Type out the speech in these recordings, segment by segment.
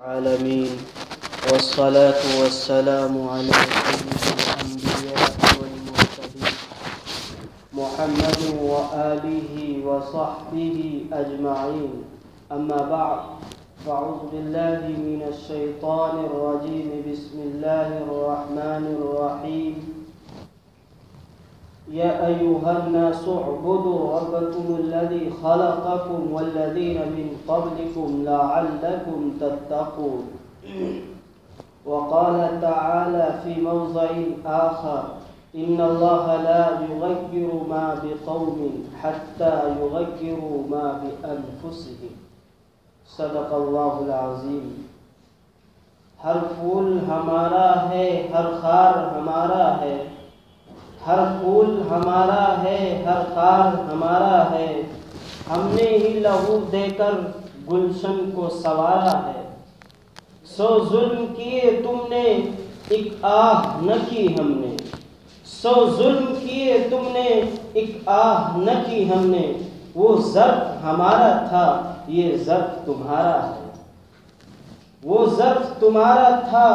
العالمين والصلاة والسلام على سيد الأنبياء والمرسلين محمد وآله وصحبه أجمعين. أما بعد، فأعوذ بالله من الشيطان الرجيم. بسم الله الرحمن الرحيم. يا أيها الناس اعبدوا ربكم الذي خلقكم والذين من قبلكم لعلكم تتقون. وقال تعالى في موضع آخر: إن الله لا يغير ما بقوم حتى يغيروا ما بأنفسهم. صدق اللہ العظیم. ہر پھول ہمارا ہے، ہر خار ہمارا ہے، ہر پھول ہمارا ہے، ہر خار ہمارا ہے. ہم نے ہی لہو دے کر گلشن کو سنوارا ہے. سو ظلم کیے تم نے ایک آہ نہ کی ہم نے، سو ظلم کیے تم نے ایک آہ نہ کی ہم نے. وہ ظرف ہمارا تھا، یہ ظرف تمہارا ہے. وہ ظرف تمہارا تھا،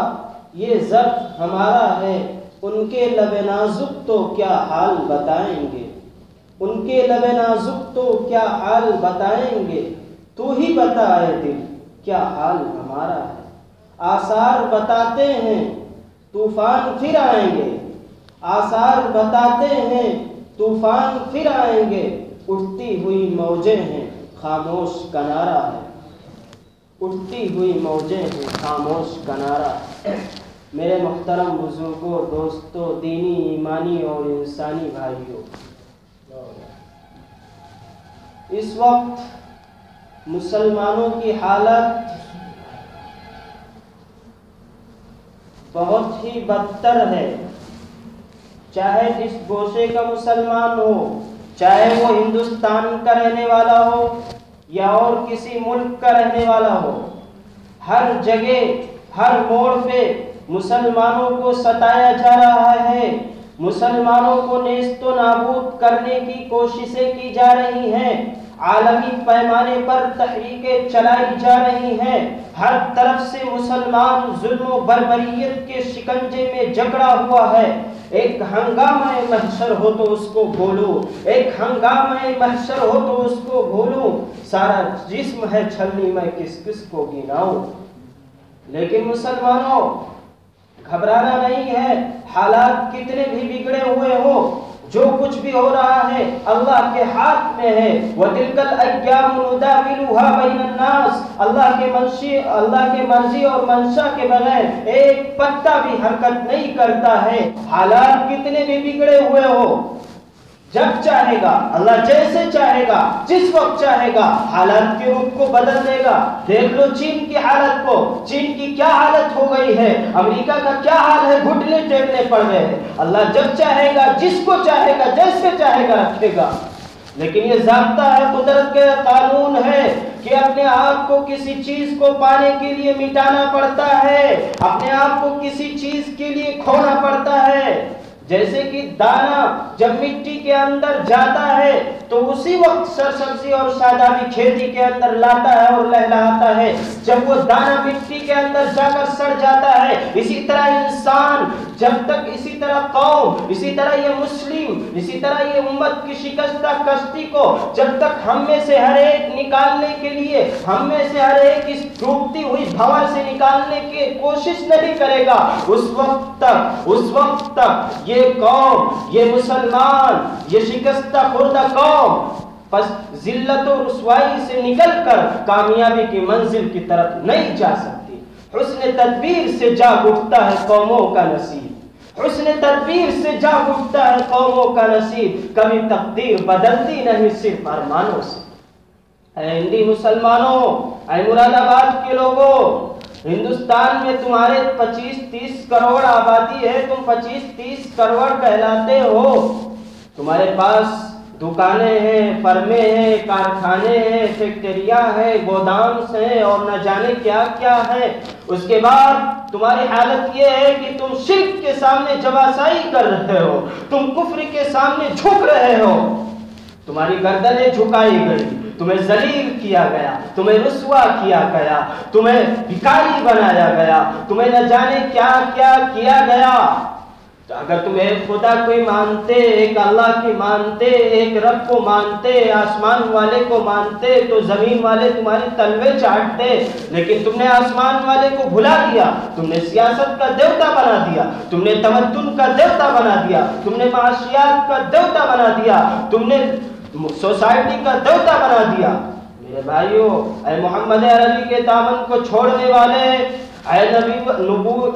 یہ ظرف ہمارا ہے. ان کے لب نازک تو کیا حال بتائیں گے، ان کے لب نازک تو کیا حال بتائیں گے. تو ہی بتائے دل کیا حال ہمارا ہے. آثار بتاتے ہیں طوفان پھر آئیں گے، آثار بتاتے ہیں طوفان پھر آئیں گے. اٹھتی ہوئی موجیں ہیں خاموش کنارہ ہے، اٹھتی ہوئی موجیں ہیں خاموش کنارہ. میرے محترم بزرگوں، دوستوں، دینی، ایمانی اور انسانی بھائیوں، اس وقت مسلمانوں کی حالت بہت ہی بدتر ہے. چاہے جس گوشے کا مسلمان ہو، چاہے وہ ہندوستان کا رہنے والا ہو یا اور کسی ملک کا رہنے والا ہو، ہر جگہ ہر موڑ پہ مسلمانوں کو ستایا جا رہا ہے. مسلمانوں کو نیست و نابود کرنے کی کوششیں کی جا رہی ہیں. عالمی پیمانے پر تحریکیں چلائی جا رہی ہیں. ہر طرف سے مسلمان ظلم و بربریت کے شکنجے میں جکڑا ہوا ہے. ایک ہنگامہ محشر ہو تو اس کو بولو، ایک ہنگامہ محشر ہو تو اس کو بولو. سارا جسم ہے چھلنی، میں کس کس کو گناؤں. لیکن مسلمانوں، گھبرانا نہیں ہے. حالات کتنے بھی بگڑے ہوئے ہو، جو کچھ بھی ہو رہا ہے اللہ کے ہاتھ میں ہے. وَتِلْكَ الْأَيَّامُ نُدَاوِلُهَا بَيْنَ النَّاسِ. اللہ کے مرضی اور منشا کے بغیر ایک پتا بھی حرکت نہیں کرتا ہے. حالات کتنے بھی بگڑے ہوئے ہو، جب چاہے گا اللہ، جیسے چاہے گا، جس وقت چاہے گا، حالات کے رخ کو بدل دے گا. دیکھ لو چین کی حالت کو، چین کی کیا حالت ہو گئی ہے. امریکہ کا کیا حال ہے، گھٹنے ٹیکنے پڑ گئے ہیں. اللہ جب چاہے گا، جس کو چاہے گا، جیسے چاہے گا رکھے گا. لیکن یہ ضابطہ ہے، قدرت کے قانون ہے کہ اپنے آپ کو کسی چیز کو پانے کے لیے مٹانا پڑتا ہے، اپنے آپ کو کسی چیز کے لیے کھونا پڑتا ہے. جیسے کہ دانہ جب مٹی کے اندر جاتا ہے تو اسی وقت سرسبزی اور شادابی کھیتی کے اندر لاتا ہے اور لہلاتا ہے. جب وہ دانہ مٹی کے اندر جا کر سڑ جاتا ہے، اسی طرح انسان جب تک، اسی طرح قوم، اسی طرح یہ مسلم، اسی طرح یہ امت کی شکستہ کشتی کو جب تک ہم میں سے ہر ایک نکالنے کے لیے، ہم میں سے ہر ایک اس ڈوبتی ہوئی بھنور سے نکالنے کی کوشش نہیں کرے گا، اس وقت تک یہ قوم، یہ مسلمان، یہ شکستہ خوردہ قوم پس ذلت و رسوائی سے نکل کر کامیابی کی منزل کی طرف نہیں جا سکتی. حسن تدبیر سے جاگ اٹھتا ہے قوموں کا نصیب، حسن تدبیر سے جاگ اٹھتا ہے قوموں کا نصیب. کبھی تقدیر بدلتی نہیں صرف ارمانوں سے. اے ہندی مسلمانوں، اے مراد آباد کے لوگوں، ہندوستان میں تمہارے 25-30 کروڑ آبادی ہے، تم 25-30 کروڑ کہلاتے ہو. تمہارے پاس دکانیں ہیں، فرمیں ہیں، کارخانے ہیں، فیکٹریاں ہیں، گودامس ہیں اور نہ جانے کیا کیا ہے. اس کے بعد تمہاری حالت یہ ہے کہ تم شرک کے سامنے جواسائی کر رہے ہو، تم کفر کے سامنے جھک رہے ہو. تمہاری گردنیں جھکائی گئی، تمہیں ذلیل کیا گیا، تمہیں رسوا کیا گیا، تمہیں بھکاری بنایا گیا، تمہیں نہ جانے کیا کیا کیا گیا۔ تو اگر تم ایک خدا کو مانتے، ایک اللہ کی مانتے، ایک رب کو مانتے، آسمان والے کو مانتے، تو زمین والے تمہاری تلوے چاٹتے، لیکن تم نے آسمان والے کو بھلا دیا، تم نے سیاست کا دیوتا بنا دیا، تم نے تمدن کا دیوتا بنا دیا، تم نے معاشیات کا دیوتا بنا دیا، تم نے سوسائٹی کا دیوتا بنا دیا۔ میرے بھائیو، اے محمد عربی کے دامن کو چھوڑنے والے، اے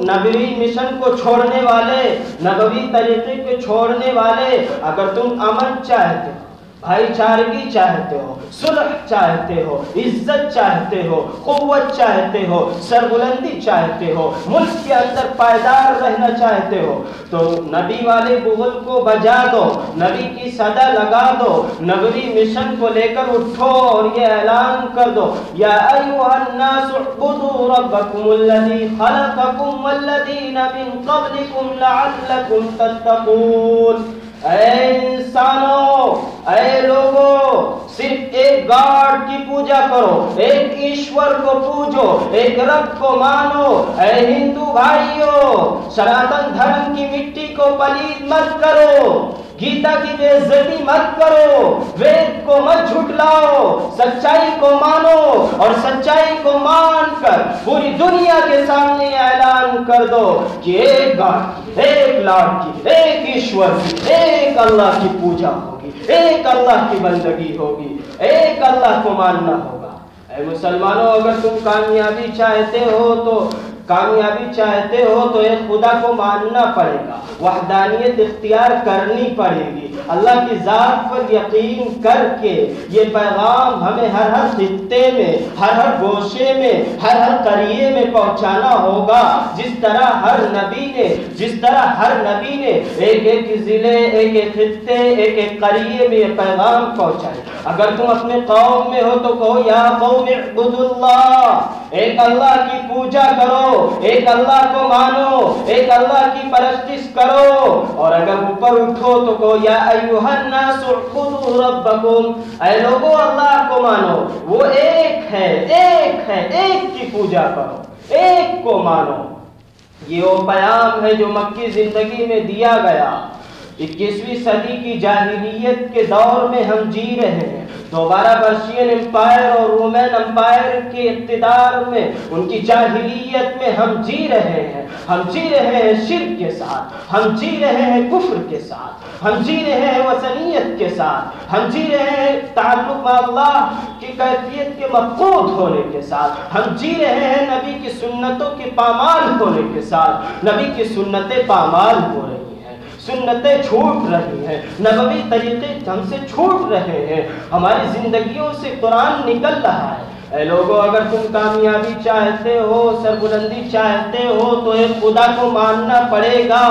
نبوی مشن کو چھوڑنے والے، نبوی طریقے کو چھوڑنے والے، اگر تم امن چاہتے ہو، بھائی چارگی چاہتے ہو، صلح چاہتے ہو، عزت چاہتے ہو، قوت چاہتے ہو، سربلندی چاہتے ہو، ملک کے اندر پائیدار رہنا چاہتے ہو، تو نبی والے بغل کو بجا دو، نبی کی صدا لگا دو، نبوی مشن کو لے کر اٹھو اور یہ اعلان کر دو، یا ایھا الناس اعبدوا ربکم الذی خلقکم والذین من قبلکم لعلکم تتقون۔ اے انسانوں، اے لوگوں، صرف ایک گاڈ کی پوجا کرو، ایک ایشور کو پوجو، ایک رب کو مانو۔ اے ہندو بھائیوں، سناتن دھرم کی مٹی کو پلید مت کرو، گیتا کی بے عزتی مت کرو، وید کو مت جھٹلاؤ، سچائی کو مانو، اور سچائی کو مان کر پوری دنیا کے سامنے اعلان کر دو کہ ایک گاڈ کی، ایک لاڈ کی، ایک ایشور کی، ایک اللہ کی پوجا ہوگی، ایک اللہ کی بندگی ہوگی، ایک اللہ کو ماننا ہوگا۔ اے مسلمانوں، اگر تم کامیابی چاہتے ہو تو ایک خدا کو ماننا پڑے گا، وحدانیت اختیار کرنی پڑے گی، اللہ کی ذات پر یقین کر کے یہ پیغام ہمیں ہر خطے میں، ہر گوشے میں، ہر قریے میں پہنچانا ہوگا، جس طرح ہر نبی نے ایک ضلع، ایک خطے، ایک قریے میں یہ پیغام پہنچائے۔ اگر تم اپنے قوم میں ہو تو کہو یا قوم اعبدوا اللہ، ایک اللہ کی پوجا کرو، ایک اللہ کو مانو، ایک اللہ کی پرستش کرو، اور اگر اوپر اٹھو تو کہو یا ایھا الناس اعبدوا ربکم، اے لوگوں اللہ کو مانو، وہ ایک ہے، ایک کی پوجا کرو، ایک کو مانو۔ یہ وہ پیام ہے جو مکی زندگی میں دیا گیا۔ 21ویں صدی کی جاہلیت کے دور میں ہم جی رہے ہیں، دوبارہ پرشین امپائر اور رومن امپائر کے اقتدار میں، ان کی جاہلیت میں ہم جی رہے ہیں۔ ہم جی رہے ہیں شرک کے ساتھ، ہم جی رہے ہیں کفر کے ساتھ، ہم جی رہے ہیں وثنیت کے ساتھ، ہم جی رہے ہیں تعلق مع اللہ کی کیفیت کے مفقود ہونے کے ساتھ، ہم جی رہے ہیں نبی کی سنتوں کے پامال ہونے کے ساتھ۔ نبی کی سنتیں پامال ہو رہی ہیں، سنتیں چھوٹ رہی ہیں، نبوی طریقے ہم سے چھوٹ رہے ہیں، ہماری زندگیوں سے قرآن نکل رہا ہے۔ اے لوگوں، اگر تم کامیابی چاہتے ہو، سربلندی چاہتے ہو، تو ایک خدا کو ماننا پڑے گا،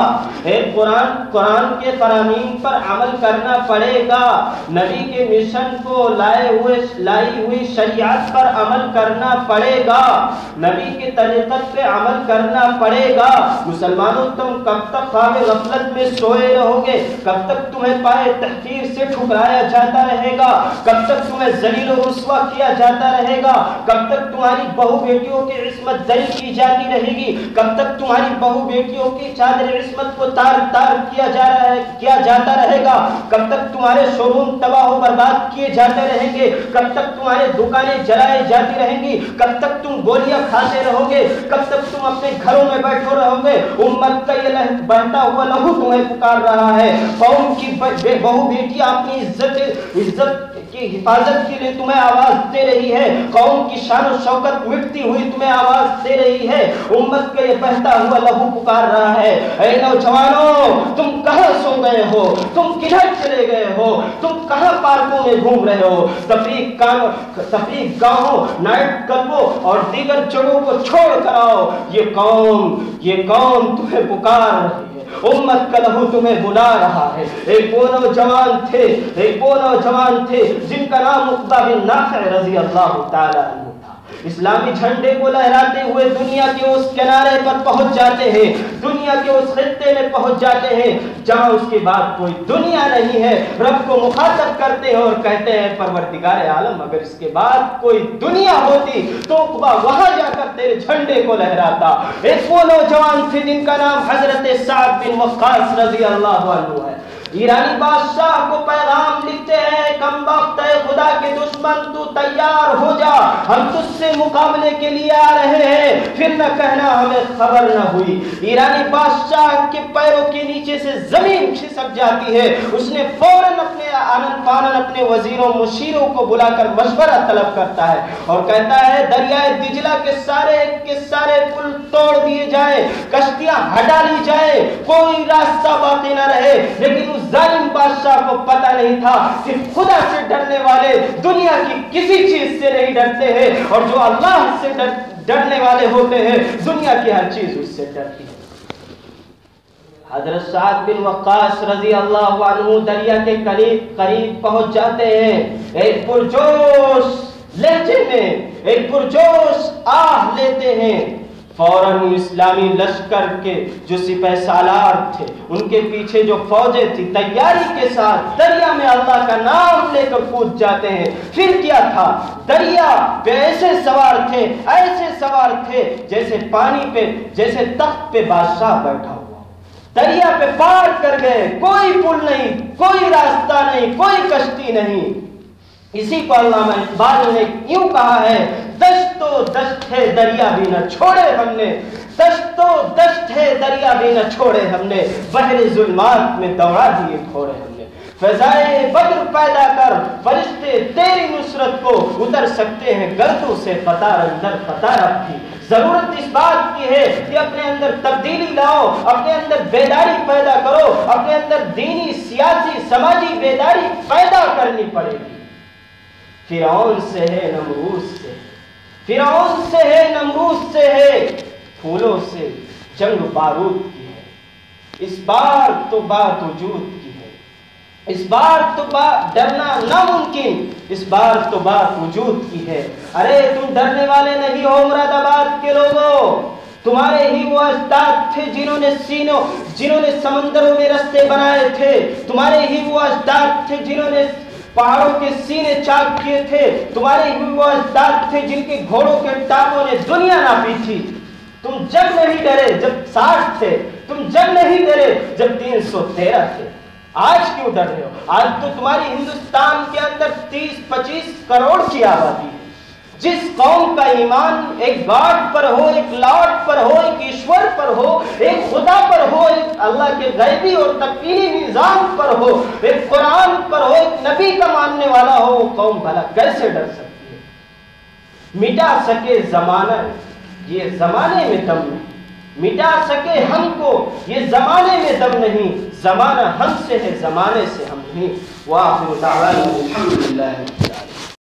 ایک قرآن کے فرامین پر عمل کرنا پڑے گا، نبی کے مشن کو لائی ہوئی شریعت پر عمل کرنا پڑے گا، نبی کے طریقت پہ عمل کرنا پڑے گا۔ مسلمانوں، تم کب تک خواب غفلت میں سوئے رہو گے؟ کب تک تمہیں پائے تحقیر سے ٹھکرایا جاتا رہے گا؟ کب تک تمہیں ذلیل و رسوا کیا جاتا رہے گا؟ کب تک تمہاری بہو بیٹیوں کی عصمت دری کی جاتی رہے گی؟ کب تک تمہاری بہو بیٹیوں کی چادر عصمت کو تار تار کیا جاتا رہے گا؟ کب تک تمہارے شو روم تباہ و برباد کیے جاتے رہیں گے؟ کب تک تمہارے دکانیں جلائی جاتی رہیں گی؟ کب تک تم گولیاں کھاتے رہو گے؟ کب تک تم اپنے گھروں میں بیٹھے رہو گے؟ امت کا یہ بہتا ہوا لہو تمہیں پکار رہا ہے، قوم کی بہو بیٹیاں اپنی عزت کی حفاظت کے لیے تمہیں آواز دے رہی ہے، قوم کی شان و شوکت مٹتی ہوئی تمہیں آواز دے رہی ہے، امت کا یہ بہتا ہوا لہو پکار رہا ہے۔ اے نوجوانوں، تم کہاں سو گئے ہو؟ تم کدھر چلے گئے ہو؟ تم کہاں پارکوں میں گھوم رہے ہو؟ تفریح گاہوں، نائٹ کلبوں اور دیگر جگہوں کو چھوڑ کر آؤ، یہ قوم تمہیں پکار رہی ہے، امت کا لہو تمہیں بلا رہا ہے۔ ایک وہ نوجوان تھے جن کا نام عقبہ بن نافع رضی اللہ تعالی عنہ تھا۔ اسلامی جھنڈے کو لہراتے ہوئے دنیا کے اس کنارے پر پہنچ جاتے ہیں، دنیا کے اس خطے میں پہنچ جاتے ہیں جہاں اس کے بعد کوئی دنیا نہیں ہے، رب کو مخاطب کرتے ہیں اور کہتے ہیں پروردگار عالم اگر اس کے بعد کوئی دنیا ہوتی تو عقبہ وہاں جا کر تیرے جھنڈے کو لہراتا۔ ایک وہ نوجوان تھے جن کا نام حضرت سعد بن وقاص رضی اللہ عنہ ہے۔ ایرانی بادشاہ کو پیغام لکھتے ہیں، کم وقت ہے خدا کے دشمن تو تیار ہو جا، ہم تجھ سے مقابلے کے لیے آ رہے ہیں، پھر نہ کہنا ہمیں خبر نہ ہوئی۔ ایرانی بادشاہ کے پیروں کے نیچے سے زمین کھسک جاتی ہے، اس نے فوراً اپنے آنن فانن اپنے وزیروں مشیروں کو بلا کر مشورہ طلب کرتا ہے اور کہتا ہے دریائے دجلہ کے سارے پل توڑ دیے جائیں، کشتیاں ہٹا لی جائیں، کوئی راستہ باقی نہ رہے۔ لیکن اس ظالم بادشاہ کو پتہ نہیں تھا کہ خدا سے ڈرنے والے دنیا کی کسی چیز سے نہیں ڈرتے ہیں، اور جو اللہ سے ڈرنے والے ہوتے ہیں دنیا کی ہر چیز اس سے ڈرتی ہے۔ حضرت سعد بن وقاص رضی اللہ عنہ دریا کے قریب پہنچ جاتے ہیں، ایک پرجوش لہجے میں ایک پرجوش آہ لیتے ہیں۔ فوراً اسلامی لشکر کے جو سپہ سالار تھے، ان کے پیچھے جو فوجیں تھی، تیاری کے ساتھ دریا میں اللہ کا نام لے کر کود جاتے ہیں۔ پھر کیا تھا، دریا پہ ایسے سوار تھے جیسے پانی پہ، جیسے تخت پہ بادشاہ بیٹھا ہوا، دریا پہ پار کر گئے، کوئی پل نہیں، کوئی راستہ نہیں، کوئی کشتی نہیں۔ اسی کو علامہ اقبال نے یوں کہا ہے، دشت و دشت ہے دریا بھی نہ چھوڑے ہم نے، دشت و دشت ہے دریا بھی نہ چھوڑے ہم نے، بحر ظلمات میں دوڑا دیے گھوڑے ہم نے۔ فضائے بدر پیدا کر، فرشتے تیری نصرت کو اتر سکتے ہیں گردوں سے قطار اندر قطار اب کی۔ ضرورت اس بات کی ہے کہ اپنے اندر تبدیلی لاؤ، اپنے اندر بیداری پیدا کرو، اپنے اندر دینی، سیاسی، سماجی بیداری پیدا کرنی پڑے گی۔ فرعون سے ہے نمرود سے، فرعون سے ہے نمرود سے ہے، پھولوں سے جنگ بارود کی ہے، اس بار تو بات وجود کی ہے، اس بار تو ڈرنا ناممکن، اس بار تو بات وجود کی ہے۔ ارے تم ڈرنے والے نہیں ہو مراد آباد کے لوگوں، تمہارے ہی وہ اجداد تھے جنہوں نے سمندروں میں رستے بنائے تھے، تمہارے ہی وہ اجداد تھے جنہوں نے پہاڑوں کے سینے چاک کیے تھے، تمہارے ہی وہ اجداد تھے جن کے گھوڑوں کے ٹانگوں نے دنیا ناپی تھی۔ تم جب نہیں ڈرے جب 60 تھے، تم جب نہیں ڈرے جب 313 تھے، آج کیوں ڈر رہے ہو؟ آج تو تمہاری ہندوستان کے اندر 30-25 کروڑ کی آبادی ہے۔ جس قوم کا ایمان ایک گاڈ پر ہو، ایک لارڈ پر ہو، ایک ایشور پر ہو، ایک خدا پر ہو، ایک اللہ کے غیبی اور تکوینی نظام پر ہو، ایک قرآن پر ہو، ایک نبی کا ماننے والا ہو، وہ قوم بھلا کیسے ڈر سکتی ہے؟ مٹا سکے زمانہ یہ زمانے میں دم نہیں، مٹا سکے ہم کو یہ زمانے میں دم نہیں، زمانہ ہم سے ہے زمانے سے ہم نہیں۔ وآخر دعوانا الحمدللہ۔